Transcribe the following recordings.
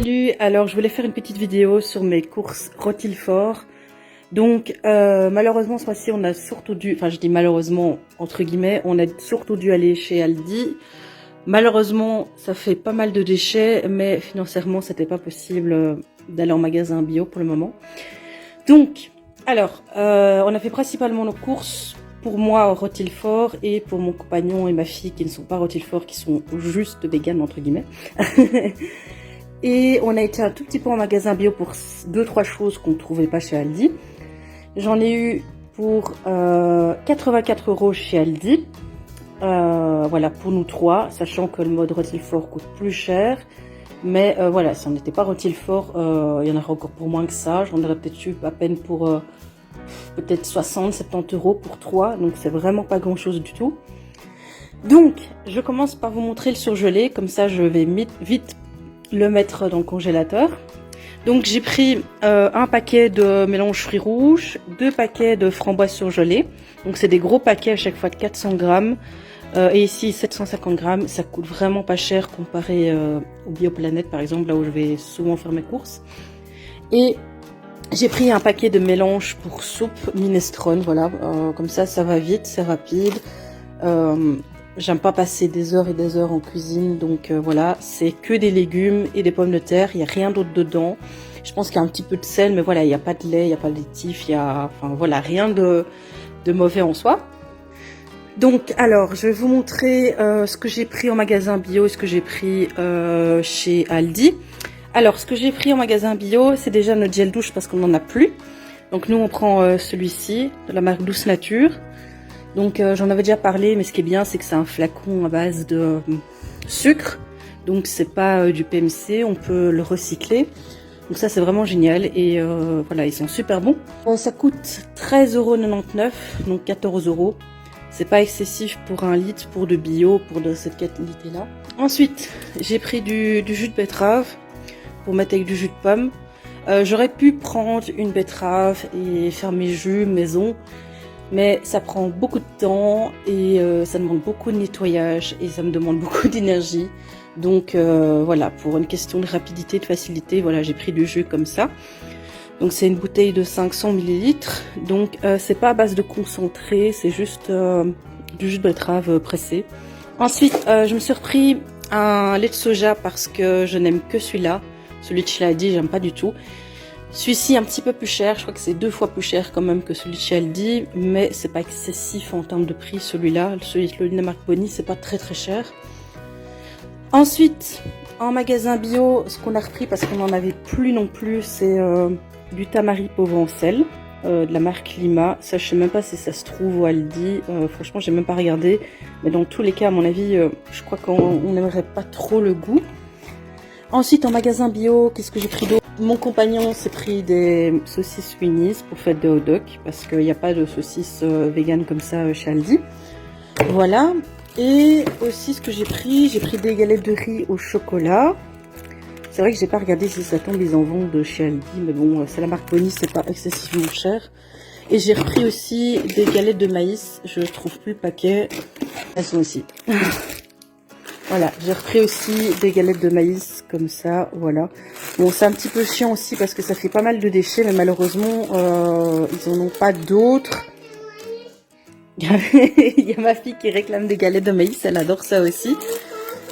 Salut, alors je voulais faire une petite vidéo sur mes courses Rotilfort. Donc malheureusement ce mois-ci on a surtout dû, enfin je dis malheureusement entre guillemets, on a surtout dû aller chez Aldi. Malheureusement ça fait pas mal de déchets, mais financièrement c'était pas possible d'aller en magasin bio pour le moment. Donc alors on a fait principalement nos courses pour moi au Rotilfort et pour mon compagnon et ma fille qui ne sont pas Rotilfort, qui sont juste véganes entre guillemets. Et on a été un tout petit peu en magasin bio pour 2-3 choses qu'on ne trouvait pas chez Aldi. J'en ai eu pour 84 € chez Aldi. Voilà, pour nous trois, sachant que le mode Rotilfort coûte plus cher. Mais voilà, si on n'était pas Rotilfort, il y en aurait encore pour moins que ça. J'en aurais peut-être eu à peine pour peut-être 60-70 € pour 3. Donc c'est vraiment pas grand-chose du tout. Donc, je commence par vous montrer le surgelé. Comme ça, je vais vite le mettre dans le congélateur. Donc j'ai pris un paquet de mélange fruits rouges, 2 paquets de framboises surgelées. Donc c'est des gros paquets à chaque fois de 400 grammes. Et ici 750 grammes, ça coûte vraiment pas cher comparé au Bioplanète par exemple, là où je vais souvent faire mes courses. Et j'ai pris un paquet de mélange pour soupe minestrone, voilà, comme ça va vite, c'est rapide. J'aime pas passer des heures et des heures en cuisine, donc voilà, c'est que des légumes et des pommes de terre, il n'y a rien d'autre dedans. Je pense qu'il y a un petit peu de sel, mais voilà, il n'y a pas de lait, il n'y a pas de laitif, enfin voilà, rien de mauvais en soi. Donc alors, je vais vous montrer ce que j'ai pris en magasin bio et ce que j'ai pris chez Aldi. Alors, ce que j'ai pris en magasin bio, c'est déjà notre gel douche parce qu'on n'en a plus. Donc nous, on prend celui-ci, de la marque Douce Nature. Donc j'en avais déjà parlé, mais ce qui est bien, c'est que c'est un flacon à base de sucre. Donc c'est pas du PMC, on peut le recycler. Donc ça c'est vraiment génial et voilà, ils sont super bons. Ça coûte 13,99 €, donc 14 €. C'est pas excessif pour un litre, pour de bio, pour de cette qualité là. Ensuite, j'ai pris du jus de betterave pour mettre avec du jus de pomme. J'aurais pu prendre une betterave et faire mes jus maison. Mais ça prend beaucoup de temps et ça demande beaucoup de nettoyage et ça me demande beaucoup d'énergie. Donc voilà, pour une question de rapidité, de facilité, voilà, j'ai pris du jus comme ça. Donc c'est une bouteille de 500 ml. Donc c'est pas à base de concentré, c'est juste du jus de betterave pressé. Ensuite, je me suis repris un lait de soja parce que je n'aime que celui-là. Celui de chez Aldi, j'aime pas du tout. Celui-ci un petit peu plus cher, je crois que c'est 2 fois plus cher quand même que celui de chez Aldi, mais c'est pas excessif en termes de prix celui-là. Celui de la marque Bonnie, c'est pas très cher. Ensuite, en magasin bio, ce qu'on a repris parce qu'on n'en avait plus non plus, c'est du tamari pauvre en sel, de la marque Lima. Ça, je sais même pas si ça se trouve au Aldi, franchement j'ai même pas regardé, mais dans tous les cas à mon avis, je crois qu'on n'aimerait pas trop le goût. Ensuite, en magasin bio, qu'est-ce que j'ai pris d'autre? Mon compagnon s'est pris des saucisses Winnie's pour faire des hot dogs, parce qu'il n'y a pas de saucisses vegan comme ça chez Aldi. Voilà. Et aussi, ce que j'ai pris des galettes de riz au chocolat. C'est vrai que j'ai pas regardé si ça tombe, ils en vendent chez Aldi, mais bon, c'est la marque Bonnie, c'est pas excessivement cher. Et j'ai repris aussi des galettes de maïs, je trouve plus le paquet. Elles sont ici. Voilà, j'ai repris aussi des galettes de maïs comme ça, voilà. Bon, c'est un petit peu chiant aussi parce que ça fait pas mal de déchets, mais malheureusement, ils en ont pas d'autres. Il y a ma fille qui réclame des galettes de maïs, elle adore ça aussi.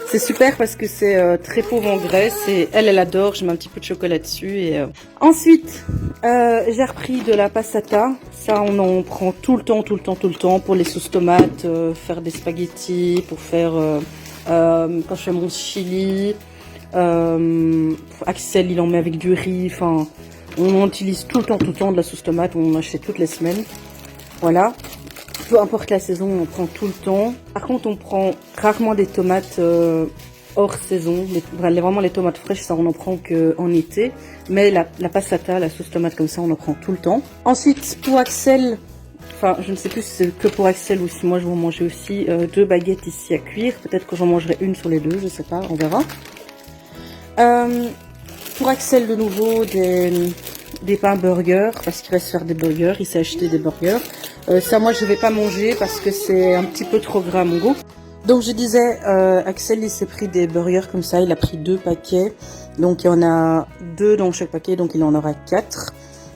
C'est super parce que c'est très pauvre en graisse et elle adore, je mets un petit peu de chocolat dessus. Et ensuite, j'ai repris de la passata. Ça, on en prend tout le temps pour les sauces tomates, faire des spaghettis, pour faire... quand je fais mon chili, Axel il en met avec du riz, enfin on en utilise tout le temps de la sauce tomate, on en achète toutes les semaines, voilà, peu importe la saison on prend tout le temps. Par contre on prend rarement des tomates hors saison, vraiment les tomates fraîches ça on en prend qu'en été, mais la passata, la sauce tomate comme ça on en prend tout le temps. Ensuite pour Axel, enfin, je ne sais plus si c'est que pour Axel ou si moi je vais en manger aussi 2 baguettes ici à cuire. Peut-être que j'en mangerai une sur les 2, je sais pas, on verra. Pour Axel de nouveau des pains burgers parce qu'il va se faire des burgers, il s'est acheté des burgers. Ça moi je vais pas manger parce que c'est un petit peu trop gras à mon goût. Donc je disais, Axel il s'est pris des burgers comme ça, il a pris 2 paquets. Donc il y en a 2 dans chaque paquet, donc il en aura 4.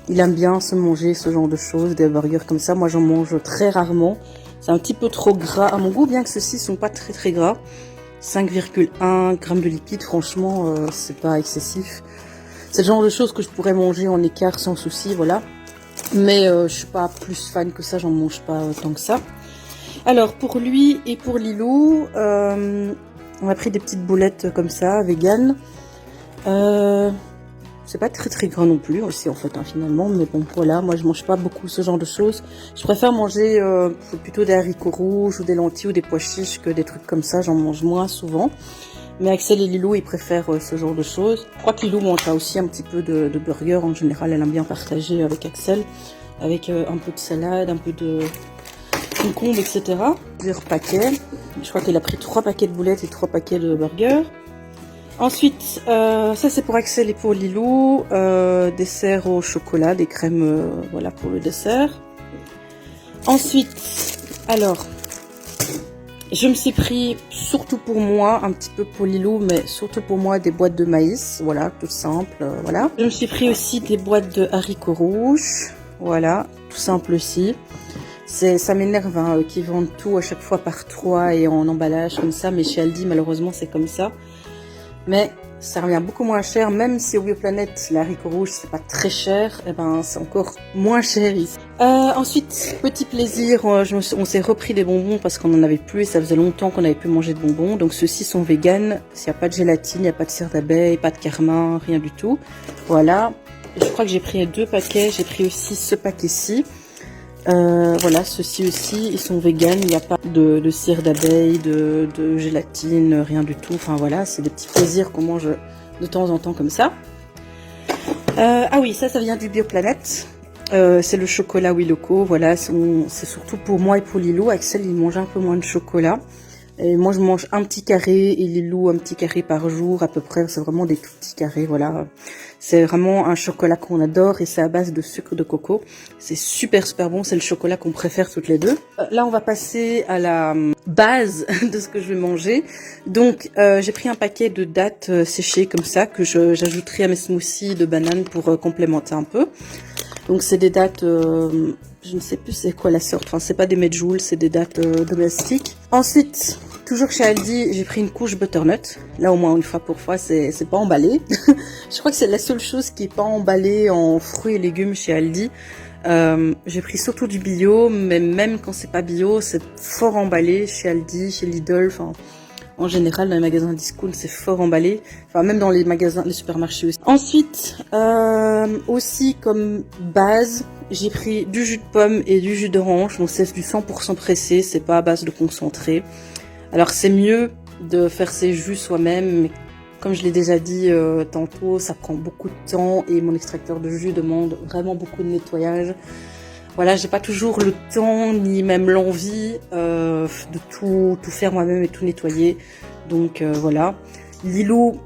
Il aime bien se manger ce genre de choses, des burgers comme ça. Moi j'en mange très rarement. C'est un petit peu trop gras à mon goût, bien que ceux-ci sont pas très gras. 5,1 grammes de lipides, franchement, c'est pas excessif. C'est le genre de choses que je pourrais manger en écart sans souci, voilà. Mais je suis pas plus fan que ça, j'en mange pas tant que ça. Alors pour lui et pour Lilou, on a pris des petites boulettes comme ça, vegan. C'est pas très gras non plus aussi en fait, hein, finalement, mais bon voilà, moi je mange pas beaucoup ce genre de choses. Je préfère manger plutôt des haricots rouges ou des lentilles ou des pois chiches que des trucs comme ça, j'en mange moins souvent. Mais Axel et Lilou, ils préfèrent ce genre de choses. Je crois que Lilou mangera aussi un petit peu de burger en général, elle aime bien partager avec Axel, avec un peu de salade, un peu de concombre, etc. Plusieurs paquets, je crois qu'elle a pris 3 paquets de boulettes et 3 paquets de burgers. Ensuite, ça c'est pour Axel et pour Lilou, dessert au chocolat, des crèmes, voilà pour le dessert. Ensuite, alors, je me suis pris, surtout pour moi, un petit peu pour Lilou, mais surtout pour moi, des boîtes de maïs, voilà, tout simple, voilà. Je me suis pris aussi des boîtes de haricots rouges, voilà, tout simple aussi. Ça m'énerve hein, qu'ils vendent tout à chaque fois par 3 et en emballage comme ça, mais chez Aldi, malheureusement, c'est comme ça. Mais ça revient beaucoup moins cher, même si au Bioplanète, les haricots rouges, c'est pas très cher, et ben c'est encore moins cher ici. Ensuite, petit plaisir, on s'est repris des bonbons parce qu'on en avait plus et ça faisait longtemps qu'on n'avait plus mangé de bonbons. Donc ceux-ci sont vegan, il n'y a pas de gélatine, il n'y a pas de cire d'abeille, pas de carmin, rien du tout. Voilà, je crois que j'ai pris 2 paquets, j'ai pris aussi ce paquet-ci. Voilà, ceux-ci aussi, ils sont vegan, il n'y a pas de cire d'abeille, de gélatine, rien du tout. Enfin voilà, c'est des petits plaisirs qu'on mange de temps en temps comme ça. Ah oui, ça vient du Bioplanète. C'est le chocolat Wiloko, voilà, c'est surtout pour moi et pour Lilou. Axel, il mange un peu moins de chocolat. Et moi, je mange un petit carré et Lilou un petit carré par jour à peu près. C'est vraiment des tout petits carrés, voilà. C'est vraiment un chocolat qu'on adore et c'est à base de sucre de coco. C'est super bon, c'est le chocolat qu'on préfère toutes les deux. Là, on va passer à la base de ce que je vais manger. Donc, j'ai pris un paquet de dattes séchées comme ça que j'ajouterai à mes smoothies de bananes pour complémenter un peu. Donc, c'est des dattes... je ne sais plus c'est quoi la sorte, enfin c'est pas des medjool, c'est des dattes domestiques. Ensuite, toujours chez Aldi, j'ai pris une couche butternut. Là au moins une fois pour fois, c'est pas emballé. Je crois que c'est la seule chose qui est pas emballée en fruits et légumes chez Aldi. J'ai pris surtout du bio, mais même quand c'est pas bio, c'est fort emballé chez Aldi, chez Lidl, enfin... En général, dans les magasins discount, c'est fort emballé. Enfin, même dans les magasins, les supermarchés aussi. Ensuite, aussi comme base, j'ai pris du jus de pomme et du jus d'orange. Donc c'est du 100% pressé, c'est pas à base de concentré. Alors c'est mieux de faire ses jus soi-même, mais comme je l'ai déjà dit tantôt, ça prend beaucoup de temps et mon extracteur de jus demande vraiment beaucoup de nettoyage. Voilà, j'ai pas toujours le temps ni même l'envie de tout faire moi-même et tout nettoyer. Donc voilà. Lilou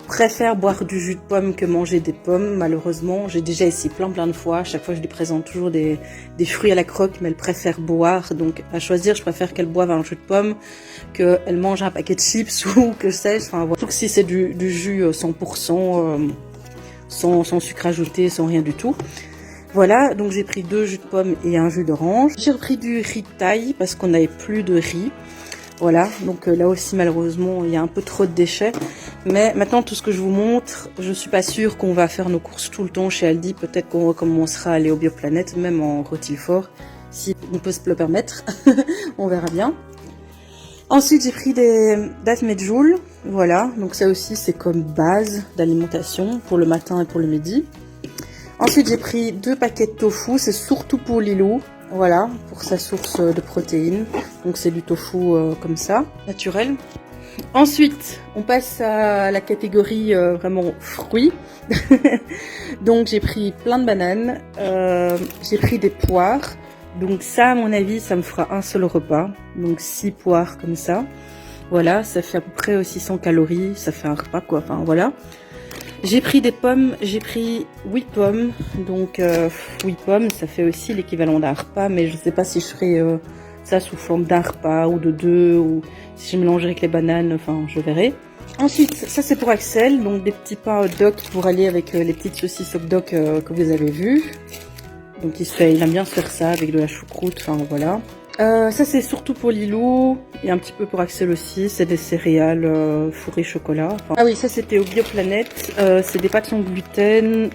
préfère boire du jus de pomme que manger des pommes. Malheureusement, j'ai déjà essayé plein de fois. À chaque fois, je lui présente toujours des fruits à la croque, mais elle préfère boire. Donc à choisir, je préfère qu'elle boive un jus de pomme, qu'elle mange un paquet de chips ou que sais-je. Enfin, voilà. Surtout que si c'est du jus 100%, sans sucre ajouté, sans rien du tout. Voilà, donc j'ai pris 2 jus de pomme et un jus d'orange. J'ai repris du riz de taille parce qu'on n'avait plus de riz. Voilà, donc là aussi malheureusement il y a un peu trop de déchets. Mais maintenant tout ce que je vous montre, je suis pas sûre qu'on va faire nos courses tout le temps chez Aldi. Peut-être qu'on recommencera à aller au Bioplanète, même en Rotilfort, si on peut se le permettre. On verra bien. Ensuite j'ai pris des dattes medjool. Voilà, donc ça aussi c'est comme base d'alimentation pour le matin et pour le midi. Ensuite, j'ai pris 2 paquets de tofu, c'est surtout pour Lilou, voilà, pour sa source de protéines. Donc c'est du tofu comme ça, naturel. Ensuite, on passe à la catégorie vraiment fruits. Donc j'ai pris plein de bananes, j'ai pris des poires. Donc ça, à mon avis, ça me fera un seul repas. Donc 6 poires comme ça. Voilà, ça fait à peu près 600 calories, ça fait un repas quoi, enfin voilà. J'ai pris des pommes, j'ai pris 8 pommes, donc 8 pommes, ça fait aussi l'équivalent d'un repas, mais je sais pas si je ferai ça sous forme d'un repas ou de deux, ou si je mélange avec les bananes, enfin je verrai. Ensuite, ça c'est pour Axel, donc des petits pains hot dog pour aller avec les petites saucisses hot dog que vous avez vues. Donc il aime bien se faire ça avec de la choucroute, enfin voilà. Ça c'est surtout pour Lilou et un petit peu pour Axel aussi, c'est des céréales fourrées chocolat. Enfin, ah oui, ça c'était au Bioplanète, c'est des pâtes sans gluten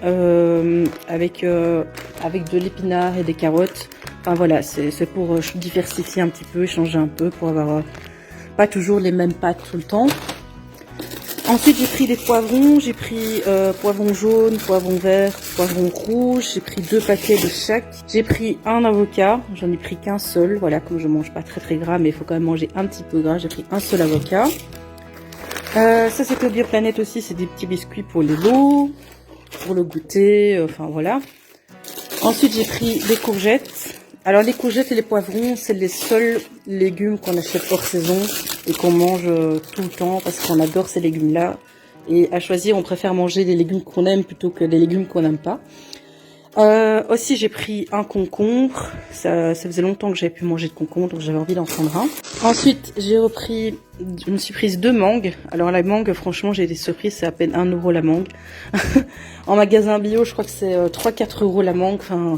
avec de l'épinard et des carottes. Enfin voilà, c'est pour diversifier un petit peu, changer un peu pour avoir pas toujours les mêmes pâtes tout le temps. Ensuite, j'ai pris des poivrons. J'ai pris poivron jaune, poivron vert, poivron rouge. J'ai pris 2 paquets de chaque. J'ai pris un avocat. J'en ai pris qu'un seul. Voilà, comme je mange pas très gras, mais il faut quand même manger un petit peu gras. J'ai pris un seul avocat. Ça, c'était au Bioplanète aussi. C'est des petits biscuits pour les lots, pour le goûter. Enfin, voilà. Ensuite, j'ai pris des courgettes. Alors, les courgettes et les poivrons, c'est les seuls légumes qu'on achète hors saison et qu'on mange tout le temps parce qu'on adore ces légumes-là. Et à choisir, on préfère manger des légumes qu'on aime plutôt que des légumes qu'on n'aime pas. Aussi, j'ai pris un concombre. Ça faisait longtemps que j'avais pu manger de concombre, donc j'avais envie d'en prendre un. Ensuite, je me suis prise 2 mangues. Alors, la mangue, franchement, j'ai été surprise, c'est à peine 1 € la mangue. En magasin bio, je crois que c'est 3-4 € la mangue. Enfin,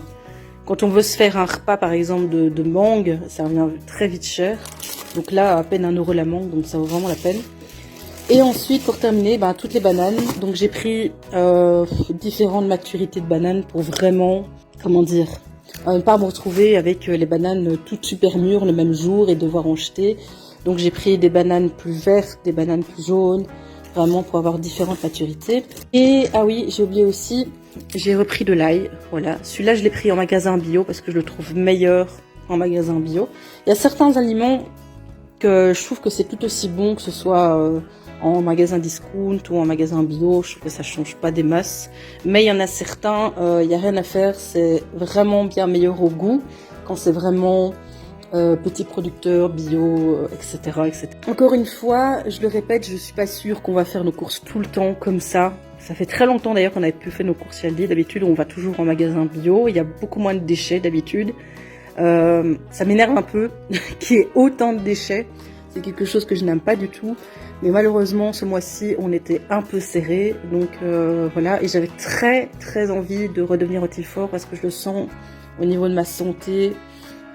quand on veut se faire un repas, par exemple, de mangue, ça revient très vite cher. Donc là, à peine 1 € la mangue, donc ça vaut vraiment la peine. Et ensuite, pour terminer, toutes les bananes. Donc j'ai pris différentes maturités de bananes pour vraiment, comment dire, ne pas me retrouver avec les bananes toutes super mûres le même jour et devoir en jeter. Donc j'ai pris des bananes plus vertes, des bananes plus jaunes, vraiment pour avoir différentes maturités. Et ah oui, j'ai oublié aussi, j'ai repris de l'ail. Voilà, celui-là je l'ai pris en magasin bio parce que je le trouve meilleur en magasin bio. Il y a certains aliments que je trouve que c'est tout aussi bon que ce soit en magasin discount ou en magasin bio. Je trouve que ça change pas des masses. Mais il y en a certains, il n'y a rien à faire. C'est vraiment bien meilleur au goût quand c'est vraiment petits producteurs bio, etc., etc. Encore une fois, je le répète, je suis pas sûre qu'on va faire nos courses tout le temps comme ça. Ça fait très longtemps d'ailleurs qu'on avait pu faire nos courses chez Aldi. D'habitude, on va toujours en magasin bio. Il y a beaucoup moins de déchets d'habitude. Ça m'énerve un peu qu'il y ait autant de déchets. C'est quelque chose que je n'aime pas du tout. Mais malheureusement, ce mois-ci, on était un peu serré. Donc voilà, et j'avais très envie de redevenir au Tilfort parce que je le sens au niveau de ma santé,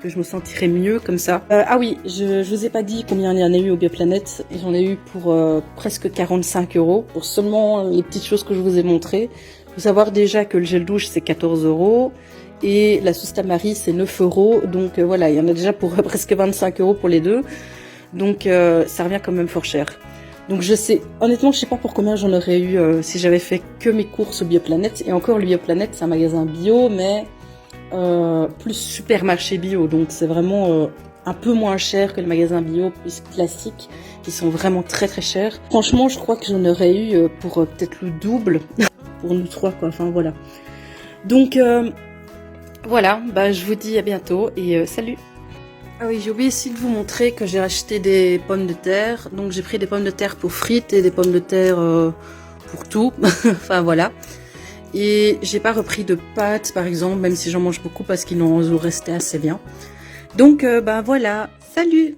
que je me sentirais mieux comme ça. Ah oui, je vous ai pas dit combien il y en a eu au Bioplanète. J'en ai eu pour presque 45 € pour seulement les petites choses que je vous ai montrées. Il faut savoir déjà que le gel douche, c'est 14 € et la sauce tamari, c'est 9 €. Donc voilà, il y en a déjà pour presque 25 € pour les deux. Donc ça revient quand même fort cher. Donc honnêtement, je sais pas pour combien j'en aurais eu si j'avais fait que mes courses au Bioplanète. Et encore, le Bioplanète, c'est un magasin bio, mais plus supermarché bio. Donc c'est vraiment un peu moins cher que les magasins bio plus classiques, qui sont vraiment très chers. Franchement, je crois que j'en aurais eu pour peut-être le double pour nous 3, quoi. Enfin voilà. Donc voilà, je vous dis à bientôt et salut. Ah oui, j'ai oublié aussi de vous montrer que j'ai acheté des pommes de terre. Donc j'ai pris des pommes de terre pour frites et des pommes de terre pour tout. Enfin voilà. Et j'ai pas repris de pâtes par exemple, même si j'en mange beaucoup parce qu'ils nous resté assez bien. Donc voilà, salut!